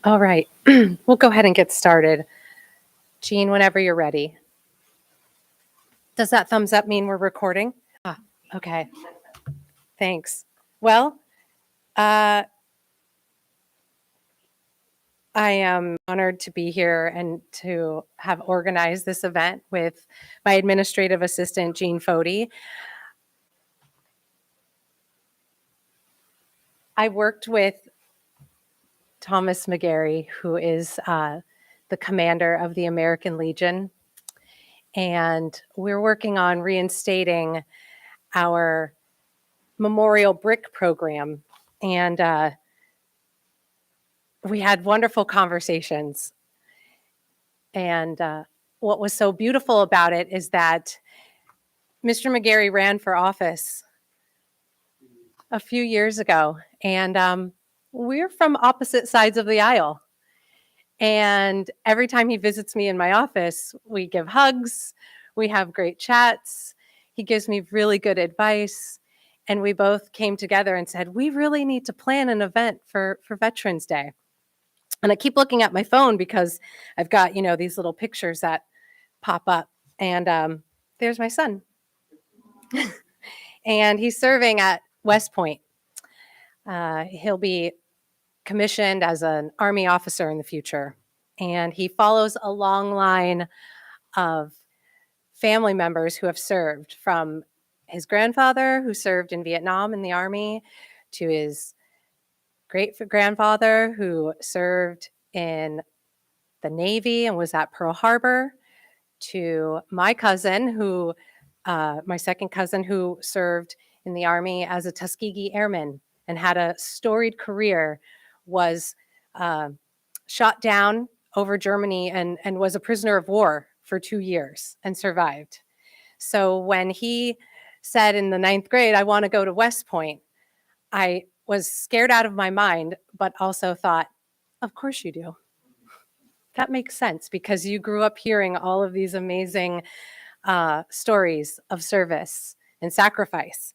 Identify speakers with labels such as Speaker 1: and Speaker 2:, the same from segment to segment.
Speaker 1: All right, we'll go ahead and get started. Jean, whenever you're ready. Does that thumbs up mean we're recording? Okay, thanks. Well, uh, I am honored to be here and to have organized this event with my administrative assistant, Jean Fody. I worked with Thomas McGarry, who is the commander of the American Legion, and we're working on reinstating our memorial brick program. And we had wonderful conversations. And what was so beautiful about it is that Mr. McGarry ran for office a few years ago, and we're from opposite sides of the aisle. And every time he visits me in my office, we give hugs, we have great chats. He gives me really good advice. And we both came together and said, we really need to plan an event for Veterans Day. And I keep looking at my phone because I've got, these little pictures that pop up. And there's my son. And he's serving at West Point. He'll be commissioned as an Army officer in the future. And he follows a long line of family members who have served, from his grandfather who served in Vietnam in the Army, to his great-grandfather who served in the Navy and was at Pearl Harbor, to my cousin my second cousin who served in the Army as a Tuskegee Airman and had a storied career, was shot down over Germany and was a prisoner of war for 2 years and survived. So when he said in the 9th grade, I want to go to West Point, I was scared out of my mind, but also thought, of course you do. That makes sense because you grew up hearing all of these amazing stories of service and sacrifice.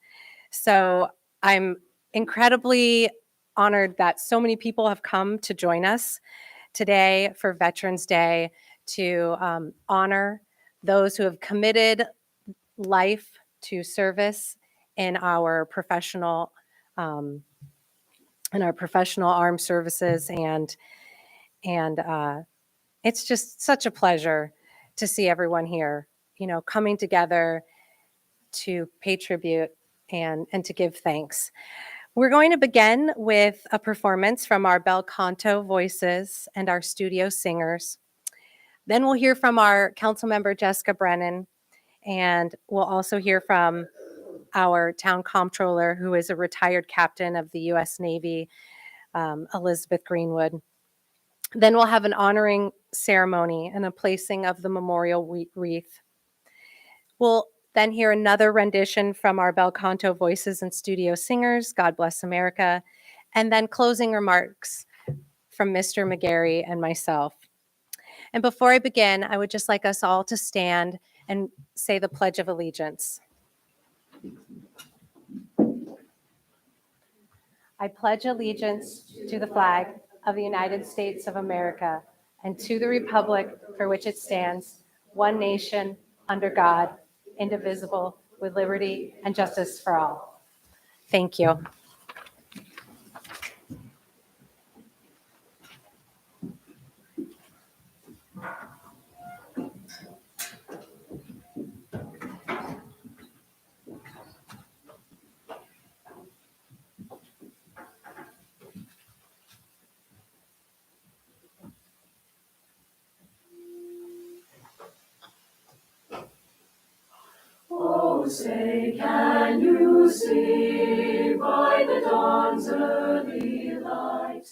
Speaker 1: So I'm incredibly honored that so many people have come to join us today for Veterans Day to honor those who have committed life to service in our professional armed services, and it's just such a pleasure to see everyone here, coming together to pay tribute and to give thanks. We're going to begin with a performance from our bel canto voices and our studio singers. Then we'll hear from our council member, Jessica Brennan, and we'll also hear from our town comptroller, who is a retired captain of the U.S. Navy, Elizabeth Greenwood. Then we'll have an honoring ceremony and a placing of the memorial wreath. We'll then hear another rendition from our bel canto voices and studio singers, God Bless America, and then closing remarks from Mr. McGarry and myself. And before I begin, I would just like us all to stand and say the Pledge of Allegiance. I pledge allegiance to the flag of the United States of America and to the republic for which it stands, one nation, under God, indivisible, with liberty and justice for all. Thank you.
Speaker 2: Oh, say, can you see by the dawn's early light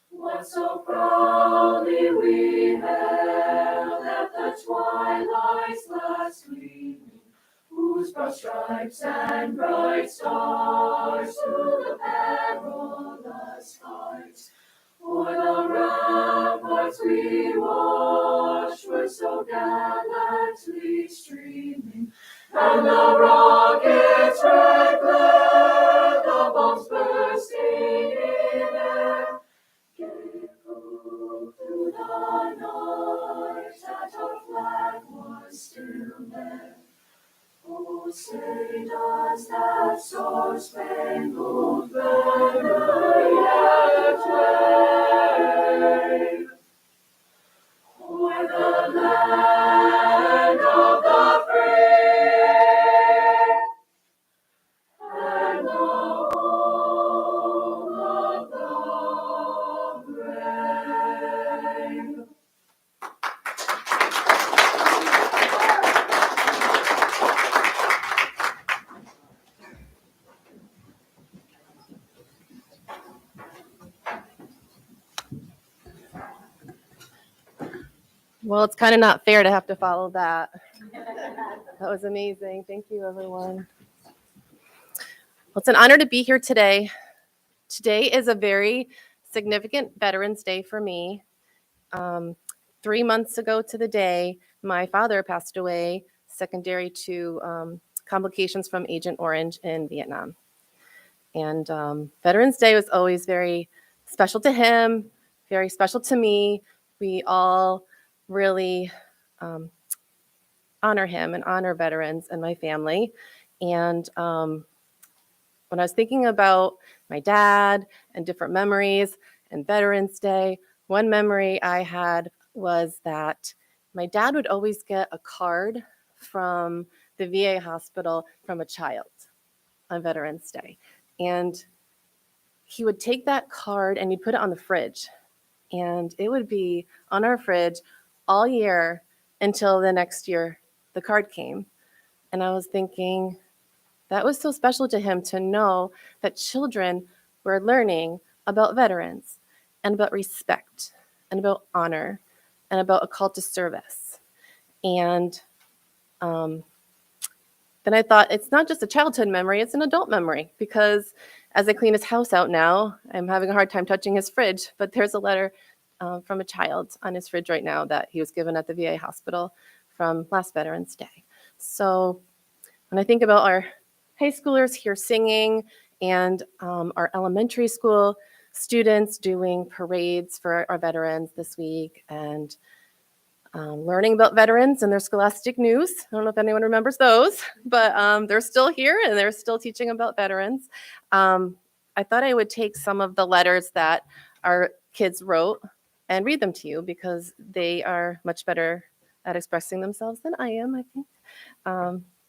Speaker 2: what so proudly we hailed at the twilight's last gleaming, whose broad stripes and bright stars through the perilous fight o'er the ramparts we watched were so gallantly streaming, and the rockets' red glare, the bombs bursting in air, gave proof say does that star-spangled banner yet wave o'er the land of the free and the home of the brave.
Speaker 3: Well, it's kind of not fair to have to follow that. That was amazing. Thank you, everyone. Well, it's an honor to be here today. Today is a very significant Veterans Day for me. 3 months ago to the day, my father passed away secondary to complications from Agent Orange in Vietnam. And Veterans Day was always very special to him, very special to me. We all really honor him and honor veterans and my family. And when I was thinking about my dad and different memories and Veterans Day, one memory I had was that my dad would always get a card from the VA hospital from a child on Veterans Day. And he would take that card and he'd put it on the fridge. And it would be on our fridge all year until the next year the card came. And I was thinking, that was so special to him to know that children were learning about veterans and about respect and about honor and about a call to service. And then I thought, it's not just a childhood memory, it's an adult memory, because as I clean his house out now, I'm having a hard time touching his fridge, but there's a letter from a child on his fridge right now that he was given at the VA hospital from last Veterans Day. So when I think about our high schoolers here singing and our elementary school students doing parades for our veterans this week and learning about veterans and their scholastic news. I don't know if anyone remembers those, but they're still here and they're still teaching about veterans. I thought I would take some of the letters that our kids wrote and read them to you because they are much better at expressing themselves than I am, I think.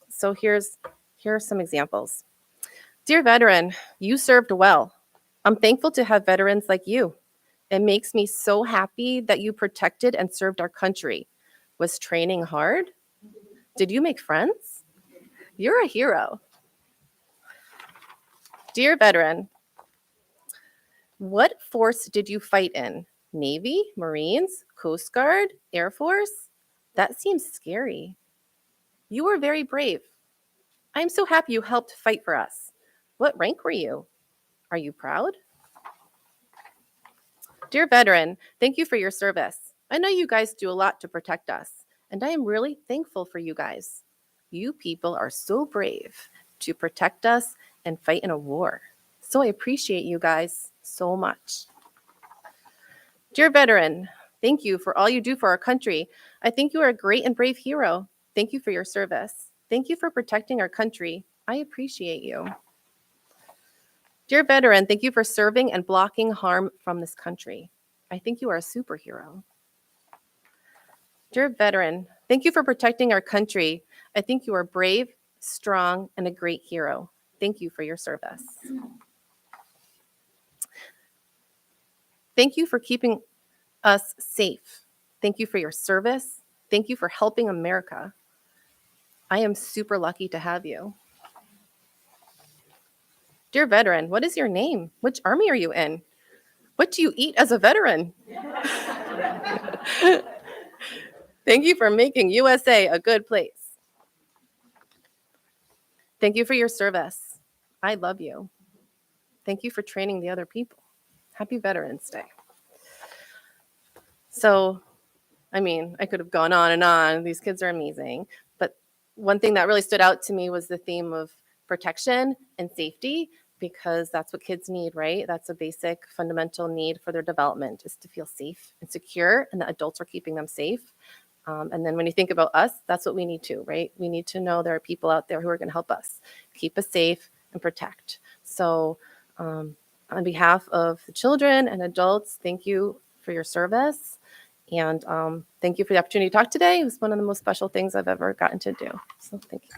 Speaker 3: So here are some examples. Dear veteran, you served well. I'm thankful to have veterans like you. It makes me so happy that you protected and served our country. Was training hard? Did you make friends? You're a hero. Dear veteran, what force did you fight in? Navy, Marines, Coast Guard, Air Force? That seems scary. You were very brave. I'm so happy you helped fight for us. What rank were you? Are you proud? Dear veteran, thank you for your service. I know you guys do a lot to protect us, and I am really thankful for you guys. You people are so brave to protect us and fight in a war. So I appreciate you guys so much. Dear veteran, thank you for all you do for our country. I think you are a great and brave hero. Thank you for your service. Thank you for protecting our country. I appreciate you. Dear veteran, thank you for serving and blocking harm from this country. I think you are a superhero. Dear veteran, thank you for protecting our country. I think you are brave, strong, and a great hero. Thank you for your service. Thank you for keeping us safe. Thank you for your service. Thank you for helping America. I am super lucky to have you. Dear veteran, what is your name? Which army are you in? What do you eat as a veteran? Thank you for making USA a good place. Thank you for your service. I love you. Thank you for training the other people. Happy Veterans Day. So, I mean, I could have gone on and on. These kids are amazing. But one thing that really stood out to me was the theme of protection and safety, because that's what kids need, right? That's a basic fundamental need for their development, is to feel safe and secure, and that adults are keeping them safe. And then when you think about us, that's what we need to, right? We need to know there are people out there who are going to help us keep us safe and protect. So on behalf of the children and adults, thank you for your service. And thank you for the opportunity to talk today. It was one of the most special things I've ever gotten to do. So thank you.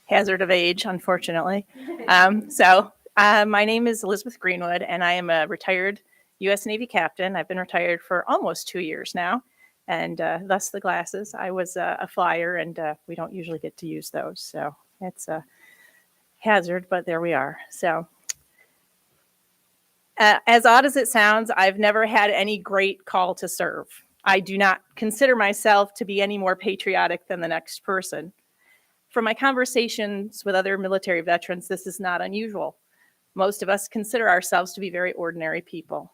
Speaker 4: Hazard of age, unfortunately. My name is Elizabeth Greenwood, and I am a retired U.S. Navy captain. I've been retired for almost 2 years now, and thus the glasses. I was a flyer, and we don't usually get to use those, so it's a hazard, but there we are. So as odd as it sounds, I've never had any great call to serve. I do not consider myself to be any more patriotic than the next person. From my conversations with other military veterans, this is not unusual. Most of us consider ourselves to be very ordinary people.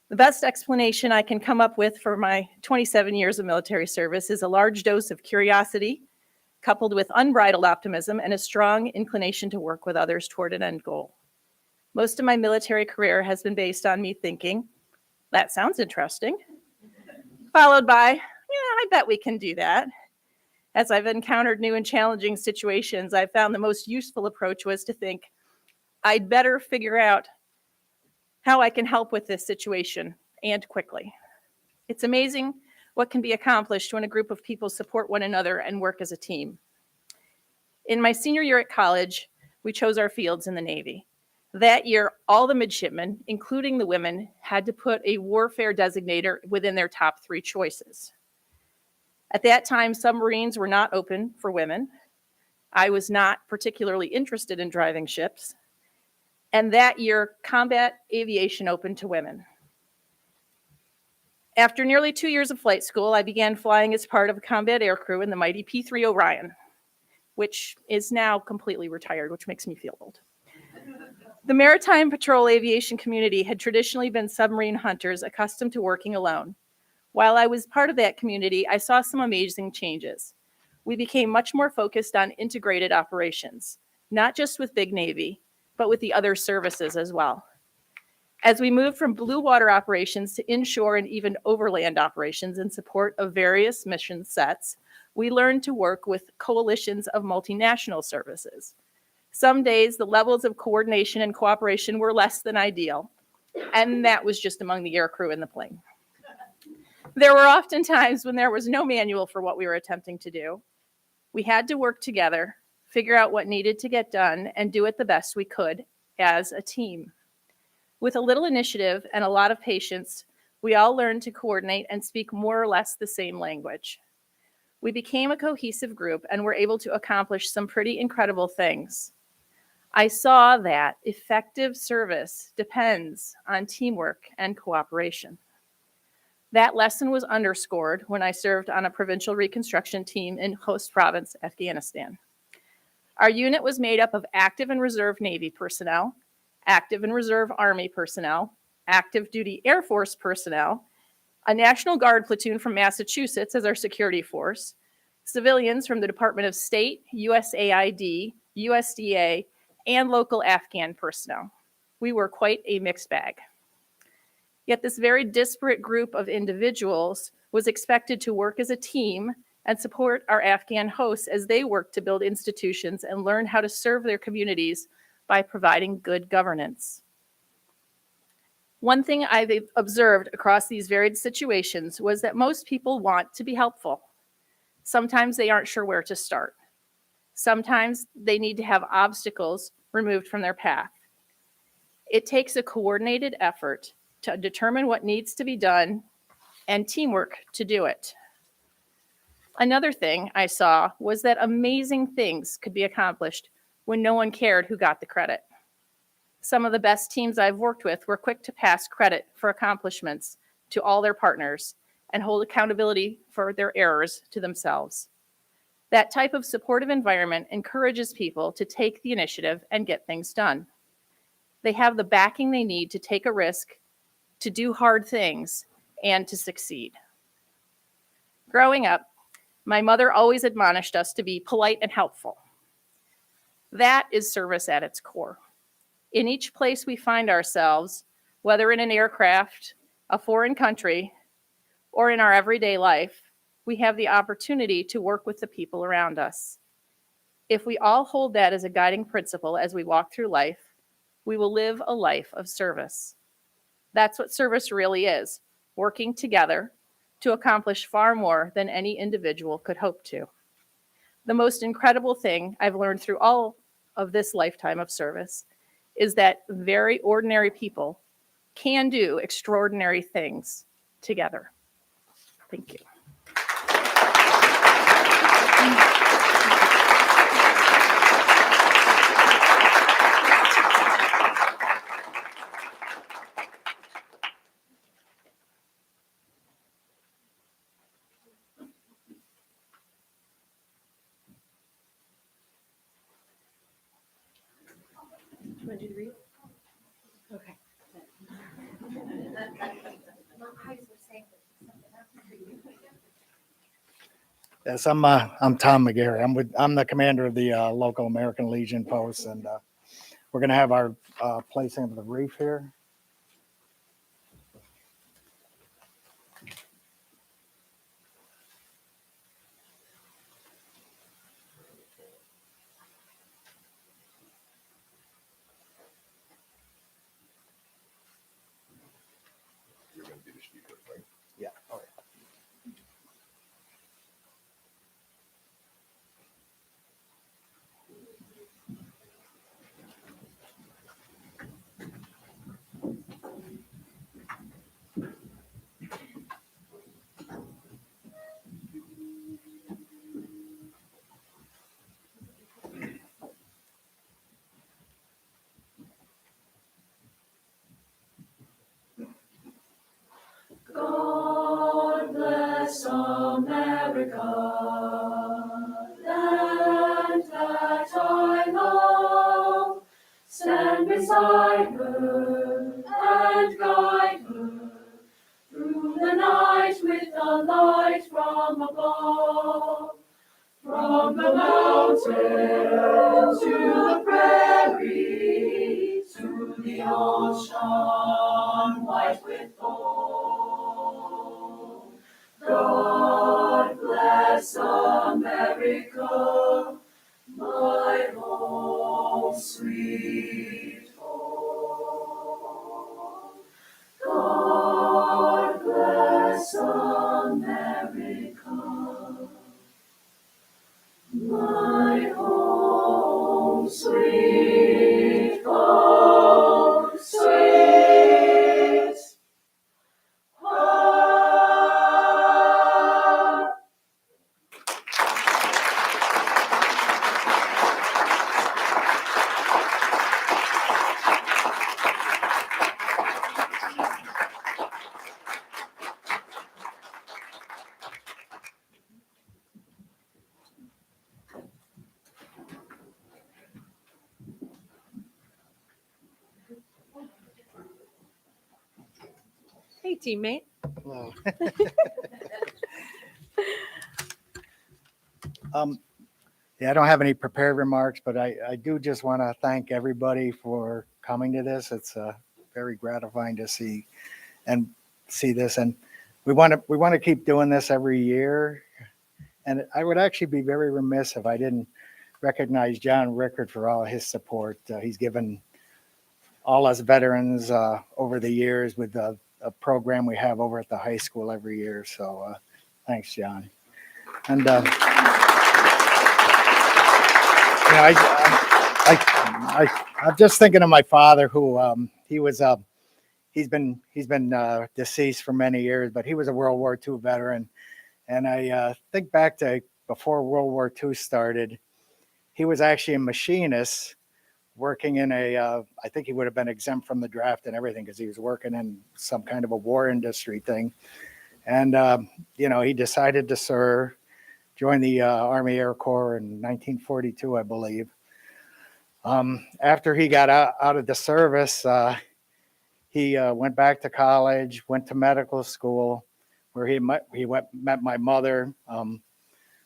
Speaker 4: The best explanation I can come up with for my 27 years of military service is a large dose of curiosity, coupled with unbridled optimism and a strong inclination to work with others toward an end goal. Most of my military career has been based on me thinking, that sounds interesting, followed by, yeah, I bet we can do that. As I've encountered new and challenging situations, I found the most useful approach was to think, I'd better figure out how I can help with this situation, and quickly. It's amazing what can be accomplished when a group of people support one another and work as a team. In my senior year at college, we chose our fields in the Navy. That year, all the midshipmen, including the women, had to put a warfare designator within their top 3 choices. At that time, submarines were not open for women. I was not particularly interested in driving ships. And that year, combat aviation opened to women. After nearly 2 years of flight school, I began flying as part of a combat aircrew in the mighty P-3 Orion, which is now completely retired, which makes me feel old. The maritime patrol aviation community had traditionally been submarine hunters accustomed to working alone. While I was part of that community, I saw some amazing changes. We became much more focused on integrated operations, not just with Big Navy, but with the other services as well. As we moved from blue water operations to inshore and even overland operations in support of various mission sets, we learned to work with coalitions of multinational services. Some days, the levels of coordination and cooperation were less than ideal, and that was just among the aircrew in the plane. There were often times when there was no manual for what we were attempting to do. We had to work together, figure out what needed to get done, and do it the best we could as a team. With a little initiative and a lot of patience, we all learned to coordinate and speak more or less the same language. We became a cohesive group and were able to accomplish some pretty incredible things. I saw that effective service depends on teamwork and cooperation. That lesson was underscored when I served on a provincial reconstruction team in host province, Afghanistan. Our unit was made up of active and reserve Navy personnel, active and reserve Army personnel, active duty Air Force personnel, a National Guard platoon from Massachusetts as our security force, civilians from the Department of State, USAID, USDA, and local Afghan personnel. We were quite a mixed bag. Yet this very disparate group of individuals was expected to work as a team and support our Afghan hosts as they worked to build institutions and learn how to serve their communities by providing good governance. One thing I've observed across these varied situations was that most people want to be helpful. Sometimes they aren't sure where to start. Sometimes they need to have obstacles removed from their path. It takes a coordinated effort to determine what needs to be done and teamwork to do it. Another thing I saw was that amazing things could be accomplished when no one cared who got the credit. Some of the best teams I've worked with were quick to pass credit for accomplishments to all their partners and hold accountability for their errors to themselves. That type of supportive environment encourages people to take the initiative and get things done. They have the backing they need to take a risk, to do hard things, and to succeed. Growing up, my mother always admonished us to be polite and helpful. That is service at its core. In each place we find ourselves, whether in an aircraft, a foreign country, or in our everyday life, we have the opportunity to work with the people around us. If we all hold that as a guiding principle as we walk through life, we will live a life of service. That's what service really is, working together to accomplish far more than any individual could hope to. The most incredible thing I've learned through all of this lifetime of service is that very ordinary people can do extraordinary things together. Thank you.
Speaker 5: Yes, I'm Tom McGarry. I'm the commander of the local American Legion post, and we're going to have our placing of the wreath here. Yeah. Oh, yeah.
Speaker 2: God bless America, land that I love. Stand beside her and guide her through the night with the light from above. From the mountains to the prairie, to the ocean white with gold. God bless America, my home sweet home. God bless America, my home sweet home, sweet home.
Speaker 1: Hey, teammate.
Speaker 5: Hello. Yeah, I don't have any prepared remarks, but I do just want to thank everybody for coming to this. It's very gratifying to see this, and we want to keep doing this every year. And I would actually be very remiss if I didn't recognize John Rickard for all his support. He's given all us veterans over the years with a program we have over at the high school every year. So thanks, John. And I'm just thinking of my father, who he's been deceased for many years, but he was a World War II veteran. And I think back to before World War II started, he was actually a machinist working in I think he would have been exempt from the draft and everything because he was working in some kind of a war industry thing. And, he decided to serve, join the Army Air Corps in 1942, I believe. After he got out of the service, He went back to college, went to medical school, where met my mother.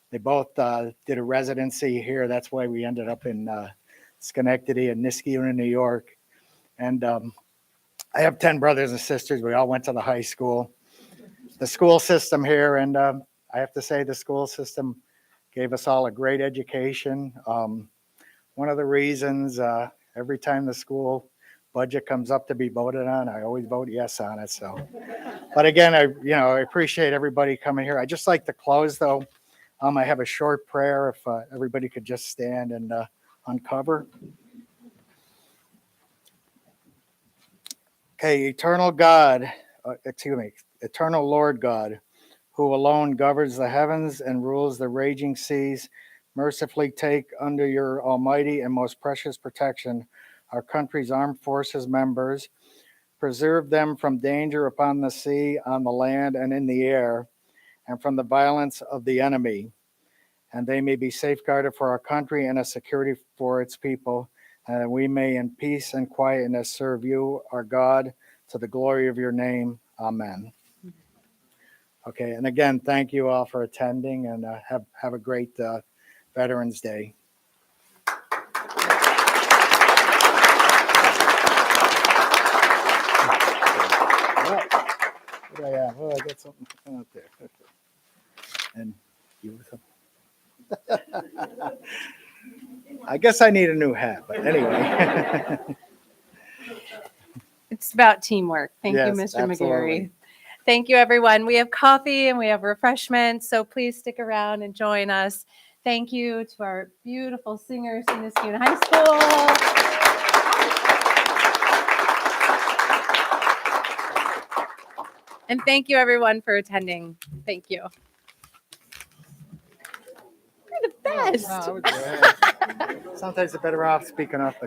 Speaker 5: They both did a residency here. That's why we ended up in Schenectady and Niskayuna, New York. And I have 10 brothers and sisters. We all went to the high school. The school system here, and I have to say the school system gave us all a great education. One of the reasons every time the school budget comes up to be voted on, I always vote yes on it. So, but again, I appreciate everybody coming here. I just like to close though. I have a short prayer. If everybody could just stand and uncover. Okay, eternal Lord God, who alone governs the heavens and rules the raging seas, mercifully take under your almighty and most precious protection our country's armed forces members, preserve them from danger upon the sea, on the land, and in the air, and from the violence of the enemy. And they may be safeguarded for our country and a security for its people, and we may in peace and quietness serve you, our God, to the glory of your name. Amen. Okay, and again, thank you all for attending, and have a great Veterans Day. What do I have? Oh, I got something out there. And you with them? I guess I need a new hat, but anyway.
Speaker 1: It's about teamwork. Thank you,
Speaker 5: Yes,
Speaker 1: Mr.
Speaker 5: absolutely.
Speaker 1: McGarry. Thank you, everyone. We have coffee and we have refreshments, so please stick around and join us. Thank you to our beautiful singers in Niskayuna High School. And thank you, everyone, for attending. Thank you. You're the best.
Speaker 5: Sometimes it's better off speaking off the